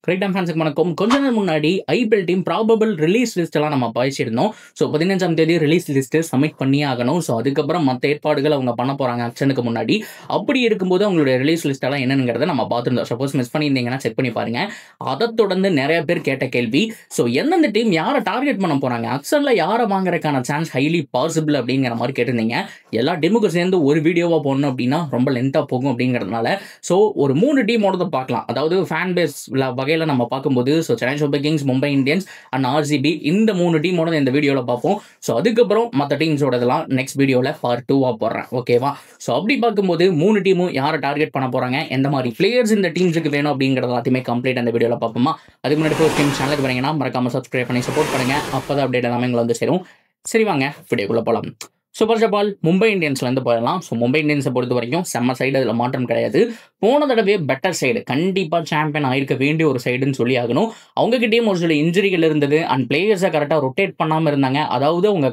கிரிக் time ஃபேன்ஸுக்கு வணக்கம். கொஞ்ச நாள் முன்னாடி IPL team probable release list எல்லாம் நம்ம படிச்சிருந்தோம். ஸோ 15ஆம் தேதி ரிலீஸ் லிஸ்ட் சப்மிட் பண்ணியே ஆகணும். ஸோ அதுக்கப்புறம் மற்ற ஏற்பாடுகள் அவங்க பண்ண போறாங்க ஆக்ஷனுக்கு முன்னாடி. அப்படி இருக்கும்போது அவங்களுடைய ரிலீஸ் லிஸ்ட் எல்லாம் என்னங்கிறத நம்ம பார்த்துருந்தோம். சப்போஸ் மிஸ் பண்ணியிருந்தீங்கன்னா செக் பண்ணி பாருங்க. அதை தொடர்ந்து நிறைய பேர் கேட்ட கேள்வி, ஸோ எந்தெந்த டீம் யாரை டார்கெட் பண்ண போறாங்க, ஆக்ஷன்ல யாரை வாங்குறதுக்கான சான்ஸ் ஹைலி பாசிபிள் அப்படிங்கிற மாதிரி கேட்டிருந்தீங்க. எல்லா டீமுக்கும் சேர்ந்து ஒரு வீடியோவா போடணும் அப்படின்னா ரொம்ப லென்த்தா போகும் அப்படிங்கிறதுனால ஸோ ஒரு 3 டீமோட பார்க்கலாம். அதாவது ஃபேன் பேஸ் வகையில் நம்ம பார்க்கும்போது so Chennai super Kings, Mumbai Indians and RCB, இந்த 3 டீமோட இந்த வீடியோவில் பார்ப்போம். ஸோ அதுக்கப்புறம் மற்ற டீம்ஸோடதெல்லாம் நெக்ஸ்ட் வீடியோவில் பார்ட் 2 போடுறேன். ஓகேவா? ஸோ அப்படி பார்க்கும்போது 3 டீமும் யாரை டார்கெட் பண்ண போறாங்க, எந்த மாதிரி பிளேயர்ஸ் இந்த டீம்ஸுக்கு வேணும் அப்படிங்கிறது எல்லாத்தையுமே கம்ப்ளீட் அந்த வீடியோவில் பார்ப்போமா. அதுக்கு முன்னாடி ஃபர்ஸ்ட் டைம் சேனலுக்கு வரீங்கன்னா மறக்காம சப்ஸ்கிரைப் பண்ணி சப்போர்ட் பண்ணுங்க. அப்போதான் அப்டேட் எல்லாமே எங்களை வந்து சேரும். சரி, வாங்க வீடியோக்குள்ள போகலாம். சூப்பர் ஜபால் மும்பை இந்தியன்ஸ்லேருந்து போயிடலாம். ஸோ மும்பை இந்தியன்ஸை பொறுத்த வரைக்கும் செம்ம சைடு, அதில் மாற்றம் கிடையாது. போன தடவை பெட்டர் சைடு, கண்டிப்பாக சாம்பியன் ஆயிருக்க வேண்டிய ஒரு சைடுன்னு சொல்லி ஆகணும். அவங்ககிட்டயும் ஒரு சில இன்ஜுரிகள் இருந்தது அண்ட் பிளேயர்ஸை கரெக்டாக ரொட்டேட் பண்ணாமல் இருந்தாங்க. அதாவது அவங்க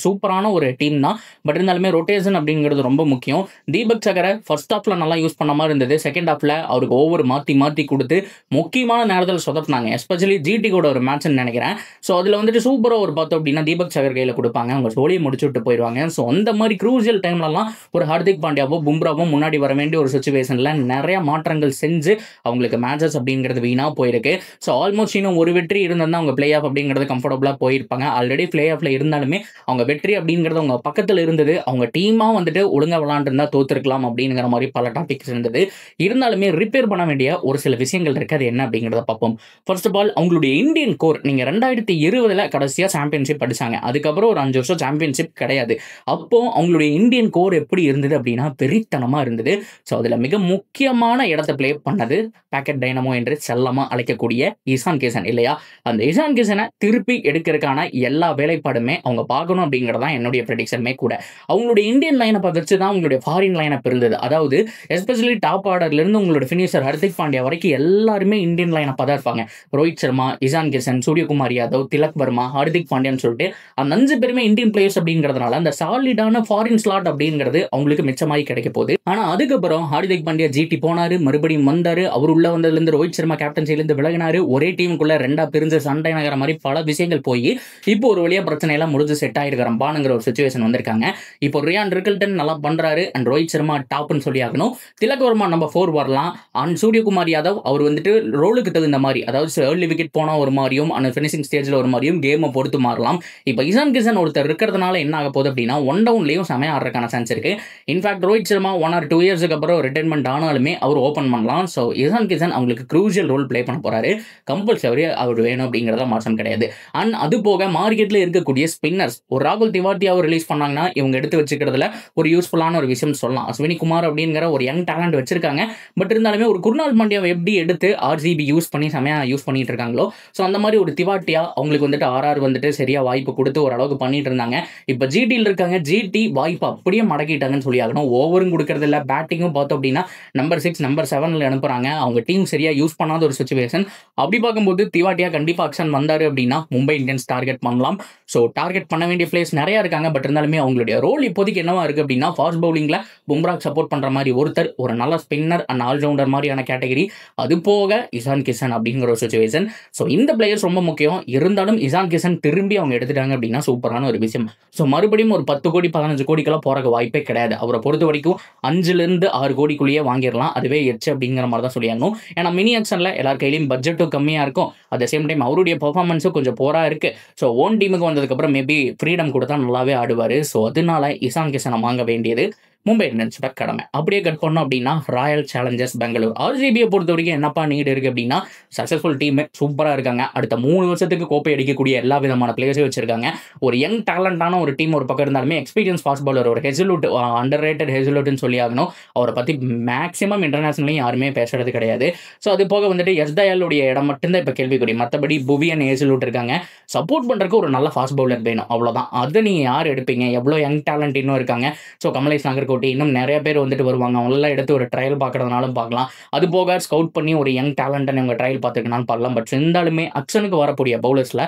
சூப்பரான ஒரு டீம் தான், பட் இருந்தாலுமே ரொட்டேஷன் அப்படிங்கிறது ரொம்ப முக்கியம். தீபக் சகரை ஃபர்ஸ்ட் ஹாஃப்ல நல்லா யூஸ் பண்ண மாதிரி இருந்தது. செகண்ட் ஹாஃப்ல அவருக்கு ஓவர் மாற்றி கொடுத்து முக்கியமான நேரத்தில் சொதப்பினாங்க. எஸ்பெஷலி ஜிடி கூட ஒரு மேட்ச்னு நினைக்கிறேன். ஸோ அதில் வந்துட்டு சூப்பராக ஒரு பார்த்தோம் அப்படின்னா தீபக் சகர் கையில் கொடுப்பாங்க, அவங்க சோழியை முடிச்சு விட்டு போயிடுவாங்க. ஸோ அந்த மாதிரி க்ரூசியல் டைம்லலாம் ஒரு ஹார்திக் பாண்டியாவோ பும்ராவோ முன்னாடி வர வேண்டிய ஒரு சுச்சுவேஷனில் நிறைய மாற்றங்கள் செஞ்சு அவங்களுக்கு மேட்சஸ் அப்படிங்கிறது வீணாக போயிருக்கு. ஸோ ஆல்மோஸ்ட் இன்னும் ஒரு வெற்றி இருந்தால் அவங்க பிளே ஆஃப் அப்படிங்கிறது கம்ஃபர்டபுளாக போயிருப்பாங்க. ஆல்ரெடி பிளே ஆஃப்ல இருந்தாலுமே அவங்க வெற்றி அப்படிங்கிறது அவங்க பக்கத்தில் இருந்தது. அவங்க டீமாக வந்துட்டு ஒழுங்காக விளாண்டுருந்தா தோத்துருக்கலாம் அப்படிங்கிற மாதிரி பல டாபிக்ஸ் இருந்தது. இருந்தாலுமே ரிப்பேர் பண்ண வேண்டிய ஒரு சில விஷயங்கள் இருக்குது. அது என்ன அப்படிங்கிறத பார்ப்போம். ஃபர்ஸ்ட் ஆஃப் ஆல், அவங்களுடைய இந்தியன் கோர் நீங்கள் 2020 கடைசியாக சாம்பியன்ஷிப் அடிச்சாங்க. அதுக்கப்புறம் ஒரு 5 வருஷம் சாம்பியன்ஷிப் கிடையாது. அப்போ அவங்களுடைய இந்தியன் கோர் எப்படி இருந்தது அப்படின்னா வெறித்தனமாக இருந்தது. ஸோ அதில் மிக முக்கியமான இடத்தை பிளே பண்ணது பேக்கெட் டைனமோ என்று செல்லமாக அழைக்கக்கூடிய இசான் கிஷன் இல்லையா? அந்த இசான் கிஷனை திருப்பி எடுக்கிறதுக்கான எல்லா வேலைப்பாடுமே அவங்க பார்க்கணும் அப்படிங்கிறதான் என்னுடைய ப்ரெடிக்ஷனுமே கூட. அவங்களுடைய இந்தியன் லைனப்பை வச்சு தான் அவங்களுடைய ஃபாரின் லைனப் இருந்தது. அதாவது எஸ்பெஷலி டாப் ஆர்டர்லேருந்து உங்களோட ஃபினிஷர் ஹர்திக் பாண்டியா வரைக்கும் எல்லாருமே இந்தியன் லைனப்பாக தான் இருப்பாங்க. ரோஹித் சர்மா, இசான் கிஷன், சூரியகுமார் யாதவ், திலக் வர்மா, ஹர்திக் பாண்டியான்னு சொல்லிட்டு அந்த 5 பேருமே இந்தியன் பிளேயர்ஸ் அப்படிங்கிறதுனால அந்த சாலிடான ஃபாரின் ஸ்லாட் அப்படிங்கிறது அவங்களுக்கு மிச்சமாகி கிடைக்க போகுது. ஆனா அதுக்கப்புறம் ஹார்திக் பாண்டியா ஜிடி போனாரு, மறுபடியும் வந்தாரு. அவர் உள்ள வந்ததுலேருந்து ரோஹித் சர்மா கேப்டன்சிலேருந்து விலகினாரு. ஒரே டீமுக்குள்ள 2 பிரிஞ்ச சண்டை நகர மாதிரி பல விஷயங்கள் போய் இப்போ ஒரு வழியா பிரச்சனை எல்லாம் முடிஞ்சு செட் ஆயிருக்கிறப்பானுங்கிற ஒரு சுச்சுவேஷன் வந்திருக்காங்க. இப்போ ரியான் ரிக்கல்டன் நல்லா பண்றாரு அண்ட் ரோஹித் சர்மா டாப்னு சொல்லி ஆகணும். திலக் வர்மா நம்பர் 4 வரலாம். அண்ட் சூரியகுமார் யாதவ் அவர் வந்துட்டு ரோலுக்கு தகுந்த மாதிரி, அதாவது ஏர்லி விக்கெட் போனா ஒரு மாதிரியும் அந்த ஃபினிஷிங் ஸ்டேஜ்ல ஒரு மாதிரியும் கேமை பொறுத்து மாறலாம். இப்போ இசான் கிஷன் ஒருத்தர் இருக்கிறதுனால என்ன ஆக போகுது அப்படின்னா ஒன் டவுன்லையும் செமையா ஆடுறதுக்கான சான்ஸ் இருக்கு. இன்ஃபேக்ட் ரோஹித் சர்மா 1 or 2 இயர்ஸ்க்கு அப்புறம் ரிட்டைர்மெண்ட் ஆனாலுமே அவர் ஓப்பன் பண்ணலாம். ஸோ இசான் கிஷன் அவங்களுக்கு க்ரூஷியல் ரோல் பிளே பண்ண போறாரு. கம்பல்சரி அவர் வேணும் அப்படிங்கிறத மாற்றம் கிடையாது. அண்ட் அது போக மார்க்கெட்ல இருக்கக்கூடிய ஸ்பின்னர்ஸ் ஒரு ராகுல் திவாட்டியாவை ரிலீஸ் பண்ணாங்கன்னா இவங்க எடுத்து வச்சுக்கிறதுல ஒரு யூஸ்ஃபுல்லான ஒரு விஷயம் சொல்லலாம். அஸ்வினி குமார் அப்படிங்கிற ஒரு யங் டேலண்ட் வச்சிருக்காங்க. பட் இருந்தாலுமே ஒரு குர்னால் பாண்டியாவை எப்படி எடுத்து ஆர்சிபி யூஸ் பண்ணி செமையா யூஸ் பண்ணிட்டு இருக்காங்களோ ஸோ அந்த மாதிரி ஒரு திவாட்டியா அவங்களுக்கு வந்துட்டு ஆர்ஆர் வந்துட்டு சரியா வாய்ப்பு கொடுத்து ஓரளவுக்கு பண்ணிட்டு இருந்தாங்க. இப்போ ஜிடியில் இருக்காங்க. ஜிடி வாய்ப்பு அப்படியே மடக்கிட்டாங்கன்னு சொல்லி ஆகணும். ஓவரும் கொடுக்கறது இல்லை, பேட்டிங்கும் பார்த்தோம் அப்படின்னா நம்பர் 6 நம்பர் 7 அனுப்புறாங்க. அவங்க டீம் சரியா யூஸ் பண்ணாத ஒரு சுச்சுவேஷன். அப்படி பார்க்கும்போது திவாட்டியா கண்டிப்பா ஆக்ஷன் வந்தாரு அப்படின்னா மும்பை இந்தியன்ஸ் டார்கெட் பண்ணலாம். ஸோ டார்கெட் பண்ண வேண்டிய பிளேஸ் நிறைய இருக்காங்க. பட் இருந்தாலுமே அவங்களுடைய ரோல் இப்போதைக்கு என்னவா இருக்கு அப்படின்னா ஃபாஸ்ட் பவுலிங்ல பும்ராக் சப்போர்ட் பண்ற மாதிரி ஒருத்தர், ஒரு நல்ல ஸ்பின்னர் அண்ட் ஆல்ரவுண்டர் மாதிரியான கேட்டகரி, அது போக இசான் கிஷன் அப்படிங்கிற ஒரு சுச்சுவேஷன். ஸோ இந்த பிளேயர்ஸ் ரொம்ப முக்கியம். இருந்தாலும் இசான் கிஷன் திரும்பி அவங்க எடுத்துட்டாங்க அப்படின்னா சூப்பரான ஒரு விஷயம். ஸோ மறுபடியும் ஒரு 10 கோடி 15 கோடிக்கெல்லாம் போறக்கு வாய்ப்பே கிடையாது. அவரை பொறுத்த வரைக்கும் 5 to 6 கோடிக்குள்ளேயே வாங்கிடலாம். அதுவே எச்சு அப்படிங்கிற மாதிரி தான் சொல்லியாகணும். ஏன்னா மினி ஆக்ஷன்ல எல்லார் கையிலையும் பட்ஜெட்டும் கம்மியா இருக்கும். அட் த சேம் டைம் அவருடைய பர்ஃபார்மன்ஸும் கொஞ்சம் போரா இருக்கு. ஸோ ஓன் டீமுக்கு வந்ததுக்கப்புறம் மேபி ஃப்ரீடம் கொடுத்தா நல்லாவே ஆடுவார். ஸோ அதனால இசான் கிஷனை வாங்க வேண்டியது மும்பை இந்தியன்ஸோட கடமை. அப்படியே கட் பண்ணோம் அப்படின்னா ராயல் சேலஞ்சர்ஸ் பெங்களூர், ஆர்சிபியை பொறுத்த வரைக்கும் என்னப்பா நீடு இருக்கு அப்படின்னா சக்சஸ்ஃபுல் டீம், சூப்பராக இருக்காங்க. அடுத்த 3 வருஷத்துக்கு கோப்பை அடிக்கக்கூடிய எல்லா விதமான பிளேயர்ஸையும் வச்சிருக்காங்க. ஒரு யங் டேலண்டான ஒரு டீம் ஒரு பக்கம் இருந்தாலுமே எக்ஸ்பீரியன்ஸ் ஃபாஸ்ட் பாலர் ஒரு ஹெசலூட், அண்டர் ரேட்டட் ஹெசலூட்னு சொல்லி ஆகணும். அவரை பற்றி மேக்ஸிமம் இன்டர்நேஷனலையும் யாருமே பேசுறது கிடையாது. ஸோ அது போக வந்துட்டு எஸ்தயாலுடைய இடம் மட்டும்தான் இப்போ கேள்விக்குறி. மற்றபடி புவியன் ஹெசலூட் இருக்காங்க. சப்போர்ட் பண்ணுறதுக்கு ஒரு நல்ல ஃபாஸ்ட் பவுலர் வேணும், அவ்வளோதான். அதை நீங்கள் யார் எடுப்பீங்க? எவ்வளோ யங் டேலண்ட் இன்னும் இருக்காங்க. ஸோ கமலேஷ் நாகர் போட்டு இன்னும் நிறைய பேர் வந்துட்டு வருவாங்க. அவங்களெல்லாம் எடுத்து ஒரு ட்ரையல் பார்க்கறதுனாலும் பார்க்கலாம். அது போக ஸ்கவுட் பண்ணி ஒரு யங் டேலண்ட்டை இவங்க ட்ரையல் பார்த்துருக்கனாலும் பார்க்கலாம். பட் இருந்தாலுமே அக்ஷனுக்கு வரக்கூடிய பவுலர்ஸில்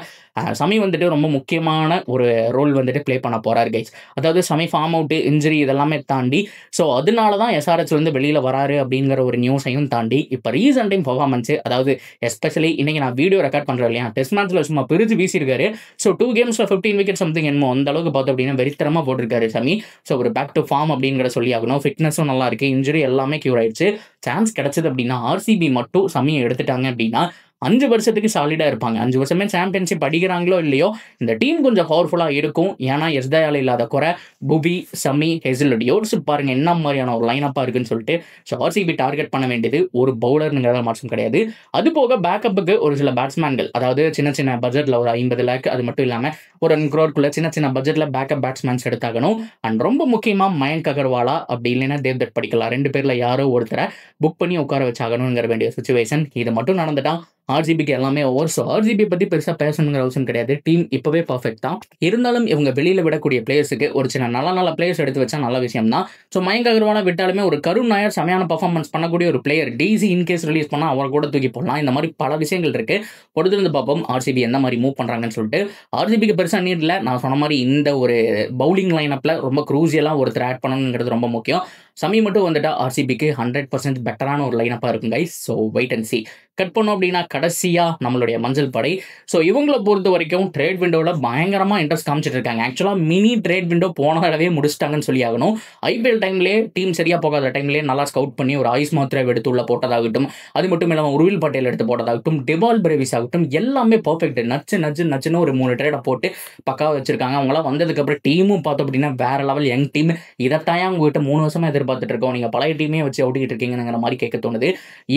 சமி வந்துட்டு ரொம்ப முக்கியமான ஒரு ரோல் வந்துட்டு ப்ளே பண்ண போகிறார் கைஸ். அதாவது சமி ஃபார்ம் அவுட்டு, இன்ஜுரி இதெல்லாமே தாண்டி ஸோ அதனால தான் எஸ்ஆர்ஹெச்லேருந்து வெளியில் வராரு அப்படிங்கிற ஒரு நியூஸையும் தாண்டி இப்போ ரீசன்ட் டைம் பர்ஃபார்மன்ஸு, அதாவது எஸ்பெஷலி இன்றைக்கி நான் வீடியோ ரெக்கார்ட் பண்ணுறேன் இல்லையா, டெஸ்ட் மேட்ச்சில் சும்மா பிரித்து வீசியிருக்காரு. ஸோ 2 கேம்ஸில் 15 விக்கெட் சம்திங் என்னமோ அந்த அளவுக்கு பார்த்தோம் அப்படின்னா வெறித்தரமாக போட்டிருக்காரு சமி. ஸோ ஒரு பேக் டு ஃபார்ம் அப்படிங்கிற சொல்லி ஆகணும். ஃபிட்னஸும் நல்லா இருக்குது, இன்ஜுரி எல்லாமே க்யூர் ஆயிடுச்சு. சான்ஸ் கிடைச்சது அப்படின்னா ஆர்சிபி மட்டும் சமியை எடுத்துட்டாங்க அப்படின்னா 5 வருஷத்துக்கு சாலிடாக இருப்பாங்க. 5 வருஷமே சாம்பியன்ஷிப் அடிக்கிறாங்களோ இல்லையோ இந்த டீம் கொஞ்சம் பவர்ஃபுல்லாக இருக்கும். ஏன்னா எஸ்தயால் இல்லாத குறை புவி, சமி, ஹெசில்வுட் யோசிச்சு பாருங்க என்ன மாதிரியான ஒரு லைனப்பாக இருக்குன்னு சொல்லிட்டு. ஸோ ஆர்சிபி டார்கெட் பண்ண வேண்டியது ஒரு பவுலருங்கிறத மாற்றம் கிடையாது. அது போக பேக்கப்புக்கு ஒரு சில பேட்ஸ்மேன்கள், அதாவது சின்ன சின்ன பட்ஜெட்டில் ஒரு 50 லேக், அது மட்டும் இல்லாமல் ஒரு 1 crore சின்ன சின்ன பட்ஜெட்டில் பேக்கப் பேட்ஸ்மேன்ஸ் எடுத்தாகணும். அண்ட் ரொம்ப முக்கியமாக மயங்க் அகர்வாலா அப்படி இல்லைன்னா தேவ்தத் படிக்கலாம், 2 பேரில் யாரோ ஒருத்தரை புக் பண்ணி உட்கார வச்சாகணுங்கிற வேண்டிய சுச்சுவேஷன். இது மட்டும் நடந்துட்டா ஆர்சிபிக்கு எல்லாமே ஓவர். ஸோ ஆர்சிபி பற்றி பெருசாக பேசணுங்கிற அவசியம் கிடையாது. டீம் இப்போவே பர்ஃபெக்ட் தான். இருந்தாலும் இவங்க வெளியில் விடக்கூடிய பிளேயர்ஸுக்கு ஒரு சின்ன நல்ல பிளேயர்ஸ் எடுத்து வச்சா நல்ல விஷயம் தான். ஸோ மயங்க் அகர்வாலா விட்டாலுமே ஒரு கருண் நாயர் செமையான பர்ஃபார்மன்ஸ் பண்ணக்கூடிய ஒரு பிளேயர், டிசி இன்கேஸ் ரிலீஸ் பண்ணால் அவரை கூட தூக்கி போடலாம். இந்த மாதிரி பல விஷயங்கள் இருக்குது. பொறுத்திருந்து பார்ப்போம் ஆர்சிபி எந்த மாதிரி மூவ் பண்ணுறாங்கன்னு சொல்லிட்டு. ஆர்சிபிக்கு பெருசாக நீட் இல்லை. நான் சொன்ன மாதிரி இந்த ஒரு பவுலிங் லைனப்பில் ரொம்ப க்ரூசியலாக ஒருத்தர் ஆட் பண்ணணுங்கிறது ரொம்ப முக்கியம். சமி மட்டும் வந்துட்டா ஆர்சிபிக்கு 100% பெட்டரான ஒரு லைனப்பாக இருக்கும் guys. So wait and see. Cut பண்ணோம் அப்படின்னா கடைசியாக நம்மளுடைய மஞ்சள் படை. ஸோ இவங்களை பொறுத்த வரைக்கும் ட்ரேட் விண்டோவில் பயங்கரமாக இன்ட்ரெஸ்ட் காமிச்சிட்டு இருக்காங்க. ஆக்சுவலாக மினி ட்ரேட் விண்டோ போன தடவை முடிச்சிட்டாங்கன்னு சொல்லி ஆகணும். ஐபிஎல் டைம்லேயே டீம் சரியாக போகாத டைம்லேயே நல்லா ஸ்கவுட் பண்ணி ஒரு ஆயுஷ் மாத்ரே எடுத்து உள்ள போட்டதாகட்டும், அது மட்டும் இல்லாமல் உருவில் பட்டேல் எடுத்து போட்டதாகட்டும், டெவால் பிரேவிஸ் ஆகட்டும், எல்லாமே பர்ஃபெக்ட். நச்சுன்னு ஒரு 3 ட்ரேடை போட்டு பக்காவாக வச்சிருக்காங்க. அவங்களாம் வந்ததுக்கப்புறம் டீமும் பார்த்தோம் அப்படின்னா வேற லெவல் யங் டீம். இதைத்தான் உங்ககிட்ட 3 வருஷமாக எதிர்பார்த்துட்டு இருக்கோம். நீங்கள் பழைய டீமே வச்சு ஓட்டிக்கிட்டு இருக்கீங்கிற மாதிரி கேட்க தோணுது.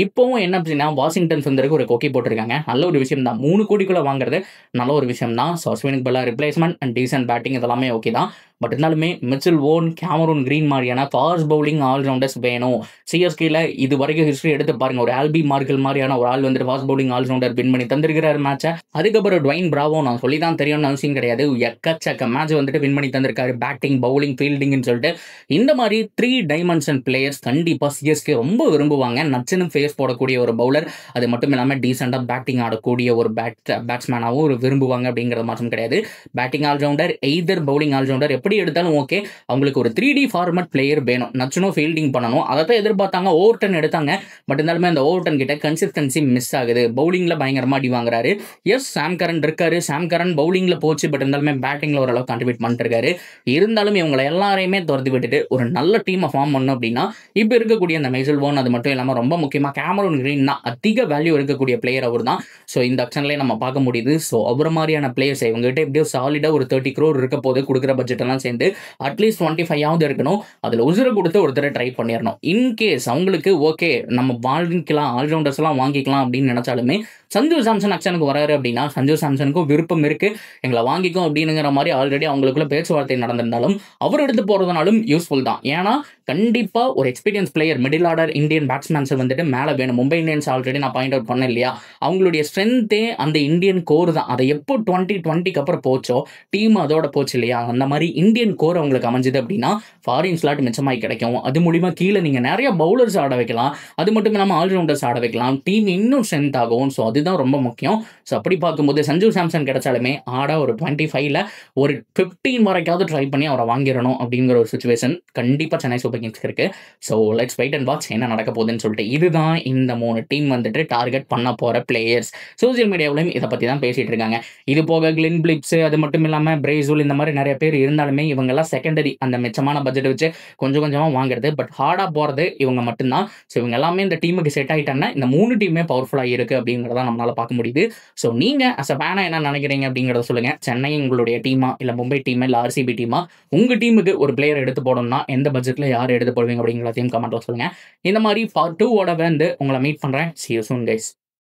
இப்போவும் என்ன அப்படின்னா வாஷிங்டன் சுந்தருக்கு ஒரு கொக்கி போட்டிருக்காங்க. நல்ல ஒரு விஷயம் தான். 3 கோடிக்குள்ள வாங்குறது நல்ல ஒரு விஷயம் தான். ஸோ அஸ்வினுக்கு பதிலாக ரிப்ளேஸ்மெண்ட் அண்ட் டீசன்ட் பேட்டிங் இதெல்லாமே ஓகே தான். பட் இருந்தாலுமே மிச்சல் வோன், கேமரூன் கிரீன் மாதிரியான ஃபாஸ்ட் பவுலிங் ஆல்ரவுண்டர்ஸ் வேணும். சிஎஸ்கேல இது வரைக்கும் ஹிஸ்ட்ரி எடுத்து பாருங்க. ஒரு ஆல்பி மார்கல் மாதிரியான ஒரு ஆள் வந்துட்டு ஃபாஸ்ட் பவுலிங் ஆல்ரவுண்டர் வின் பண்ணி தந்திருக்கிறார் மேட்சை. அதுக்கப்புறம் டுவைன் பிராவோ, நான் சொல்லி தான் தெரியும்னு அவசியம் கிடையாது, எக்கச்சக்க மேட்ச் வந்துட்டு வின் பண்ணி தந்திருக்காரு. பேட்டிங், பவுலிங், ஃபீல்டிங்னு சொல்லிட்டு இந்த மாதிரி 3 டைமென்ஷன் பிளேயர்ஸ் கண்டிப்பாக சிஎஸ்கே ரொம்ப விரும்புவாங்க. நச்சுன்னு ஃபேஸ் போடக்கூடிய ஒரு பவுலர், அது மட்டும் இல்லாமல் டீசெண்டாக பேட்டிங் ஆடக்கூடிய ஒரு பேட்ஸ்மேனாகவும் ஒரு விரும்புவாங்க அப்படிங்கிறது மாற்றம் கிடையாது. Batting allrounder, either bowling allrounder, எப்படி எடுத்தாலும் ஓகே. அவங்களுக்கு ஒரு 3D ஃபார்மட் பிளேயர் வேணும். நச்சுனோ ஃபீல்டிங் பண்ணணும். அதை தான் எதிர்பார்த்தாங்க. ஓவர்டன் எடுத்தாங்க. பட் இருந்தாலுமே அந்த ஓவர்டன் கிட்ட கன்சிஸ்டன்சி மிஸ் ஆகுது. பவுலிங்கில் பயங்கரமாக அடி வாங்குறாரு. எஸ், சாம் கரன் இருக்காரு. சாம் கரன் பவுலிங்கில் போச்சு. பட் இருந்தாலுமே பேட்டிங்கில் ஓரளவு கான்ட்ரிபியூட் பண்ணிட்டு இருக்காரு. இருந்தாலும் இவங்களை எல்லாரையுமே துரத்தி விட்டுட்டு ஒரு நல்ல டீமை ஃபார்ம் பண்ணணும் அப்படின்னா இப்போ இருக்கக்கூடிய அந்த மெய்சல் வோன், அது மட்டும் இல்லாமல் ரொம்ப முக்கியமாக கேமரூன் கிரீன் தான் அதிக வேல்யூ இருக்கக்கூடிய பிளேயர் அவர் தான். ஸோ இந்த ஆக்ஷன்லேயே நம்ம பார்க்க முடியுது. ஸோ அவர் மாதிரியான பிளேயர்ஸ் இவங்ககிட்ட எப்படியோ சாலிடாக ஒரு 30 crore இருக்க போது கொடுக்குற பட்ஜெட் எல்லாம் சேர்ந்து அட்லீஸ்ட் 25 இருக்கணும். அதில் உசுரை கொடுத்து ஒருத்தரை ட்ரை பண்ணிடணும். இன்கேஸ் அவங்களுக்கு ஓகே நம்ம வாங்கிக்கலாம், ஆல்ரவுண்டர்ஸ் எல்லாம் வாங்கிக்கலாம் அப்படின்னு நினைச்சாலுமே சஞ்சு சாம்சன் அக்ஷனுக்கு வராரு அப்படின்னா சஞ்சு சாம்சனுக்கும் விருப்பம் இருக்கு, எங்களை வாங்கிக்கும் அப்படிங்கிற மாதிரி ஆல்ரெடி அவங்களுக்குள்ள பேச்சுவார்த்தை நடந்திருந்தாலும் அவர் எடுத்து போறதுனாலும் யூஸ்ஃபுல் தான். ஏன்னா கண்டிப்பா ஒரு experience player, middle order Indian batsmen வந்துட்டு மேலே வேணும். மும்பை இந்தியன்ஸ் ஆல்ரெடி நான் பாயிண்ட் அவுட் பண்ணேன் இல்லையா, அவங்களுடைய ஸ்ட்ரென்த்தே அந்த இந்தியன் கோர் தான். அதை எப்போ 2020 அப்புறம் போச்சோ டீம் அதோட போச்சு இல்லையா, அந்த மாதிரி இந்தியன் கோர் அவங்களுக்கு அமைஞ்சது அப்படின்னா ஃபாரின் ஸ்லாட் மிச்சமாகி கிடைக்கும். அது மூலிமா கீழே நீங்கள் நிறைய பவுலர்ஸ் ஆட வைக்கலாம், அது மட்டும் இல்லாமல் ஆல்ரவுண்டர்ஸ் ஆட வைக்கலாம். டீம் இன்னும் ஸ்ட்ரென்த் ஆகும். ஸோ அதுதான் ரொம்ப முக்கியம். ஸோ அப்படி பார்க்கும்போது சஞ்சு சாம்சன் கிடைச்சாலுமே ஆட ஒரு 25ல் ஒரு 15 வரைக்காவது ட்ரை பண்ணி அவரை வாங்கிடணும் அப்படிங்கிற ஒரு சுச்சுவேஷன் கண்டிப்பாக சென்னை சூப்பர் கிங்ஸ்க்கு இருக்கு. So let's wait and watch என்ன நடக்க போகுதுன்னு சொல்லிட்டு. இதுதான் இந்த 3 டீம் வந்துட்டு டார்கெட் பண்ண போகிற பிளேயர்ஸ். சோசியல் மீடியாவிலையும் இதை பற்றி தான் பேசிகிட்டு இருக்காங்க. இது போக கிளின் பிலிப்ஸ், அது மட்டும் இல்லாமல் பிரேசூல், இந்த மாதிரி நிறைய பேர் இருந்தாலுமே இவங்கெல்லாம் செகண்டரி, அந்த மிச்சமான பட்ஜெட் வச்சு கொஞ்சம் கொஞ்சமாக வாங்குறது. பட் ஹார்டாக போகிறது இவங்க மட்டும்தான். ஸோ இவங்க எல்லாமே இந்த டீமுக்கு செட் ஆகிட்டாங்கன்னா இந்த 3 டீமே பவர்ஃபுல்லாக இருக்குது அப்படிங்கிறத நம்மளால் பார்க்க முடியுது. ஸோ நீங்கள் அஸ் அ ஃபேனாக என்ன நினைக்கிறீங்க அப்படிங்கிறத சொல்லுங்கள். சென்னை உங்களுடைய டீமா, இல்லை மும்பை டீமா, இல்லை ஆர்சிபி டீமா? உங்கள் டீமுக்கு ஒரு பிளேயர் எடுத்து போடணும்னா எந்த பட்ஜெட்டில் யார் எடுத்து போடுவீங்க அப்படிங்கிறதையும் கமெண்ட்டில் சொல்லுங்கள். இந்த மாதிரி பார்ட் 2 வந்து உங்களை மீட் பண்ணுறேன். See you soon guys.